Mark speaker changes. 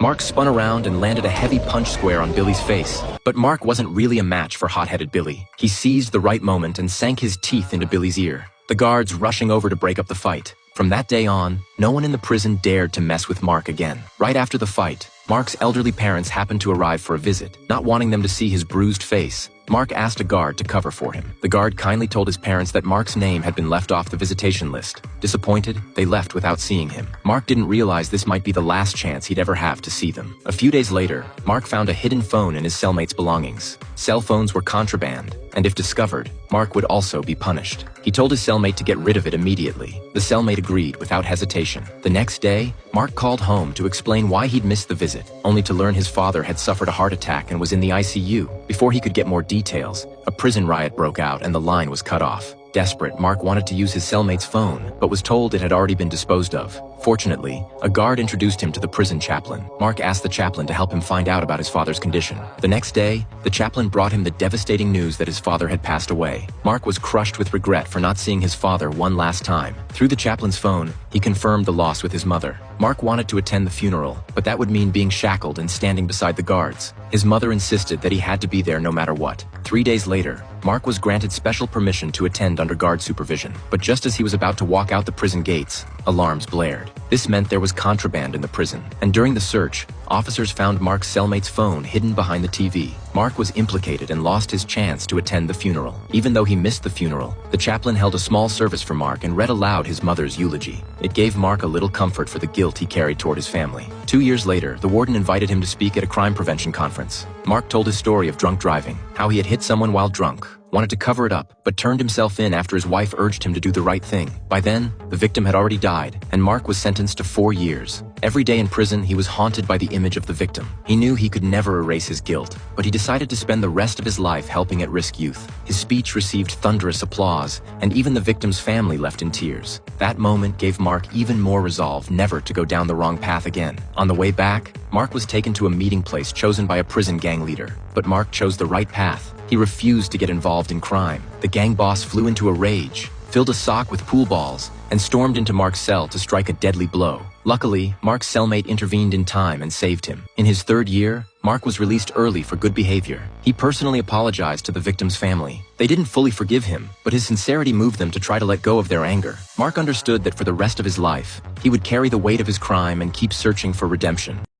Speaker 1: Mark spun around and landed a heavy punch square on Billy's face. But Mark wasn't really a match for hot-headed Billy. He seized the right moment and sank his teeth into Billy's ear, the guards rushing over to break up the fight. From that day on, no one in the prison dared to mess with Mark again. Right after the fight, Mark's elderly parents happened to arrive for a visit. Not wanting them to see his bruised face, Mark asked a guard to cover for him. The guard kindly told his parents that Mark's name had been left off the visitation list. Disappointed, they left without seeing him. Mark didn't realize this might be the last chance he'd ever have to see them. A few days later, Mark found a hidden phone in his cellmate's belongings. Cell phones were contraband, and if discovered, Mark would also be punished. He told his cellmate to get rid of it immediately. The cellmate agreed without hesitation. The next day, Mark called home to explain why he'd missed the visit, only to learn his father had suffered a heart attack and was in the ICU. Before he could get more details, a prison riot broke out and the line was cut off. Desperate, Mark wanted to use his cellmate's phone, but was told it had already been disposed of. Fortunately, a guard introduced him to the prison chaplain. Mark asked the chaplain to help him find out about his father's condition. The next day, the chaplain brought him the devastating news that his father had passed away. Mark was crushed with regret for not seeing his father one last time. Through the chaplain's phone, he confirmed the loss with his mother. Mark wanted to attend the funeral, but that would mean being shackled and standing beside the guards. His mother insisted that he had to be there no matter what. 3 days later, Mark was granted special permission to attend under guard supervision. But just as he was about to walk out the prison gates, alarms blared. This meant there was contraband in the prison, and during the search, officers found Mark's cellmate's phone hidden behind the TV. Mark was implicated and lost his chance to attend the funeral. Even though he missed the funeral, the chaplain held a small service for Mark and read aloud his mother's eulogy. It gave Mark a little comfort for the guilt he carried toward his family. 2 years later, the warden invited him to speak at a crime prevention conference. Mark told his story of drunk driving, how he had hit someone while drunk, wanted to cover it up, but turned himself in after his wife urged him to do the right thing. By then, the victim had already died, and Mark was sentenced to 4 years. Every day in prison, he was haunted by the image of the victim. He knew he could never erase his guilt, but he decided to spend the rest of his life helping at-risk youth. His speech received thunderous applause, and even the victim's family left in tears. That moment gave Mark even more resolve never to go down the wrong path again. On the way back, Mark was taken to a meeting place chosen by a prison gang leader. But Mark chose the right path. He refused to get involved in crime. The gang boss flew into a rage, filled a sock with pool balls, and stormed into Mark's cell to strike a deadly blow. Luckily, Mark's cellmate intervened in time and saved him. In his 3rd year, Mark was released early for good behavior. He personally apologized to the victim's family. They didn't fully forgive him, but his sincerity moved them to try to let go of their anger. Mark understood that for the rest of his life, he would carry the weight of his crime and keep searching for redemption.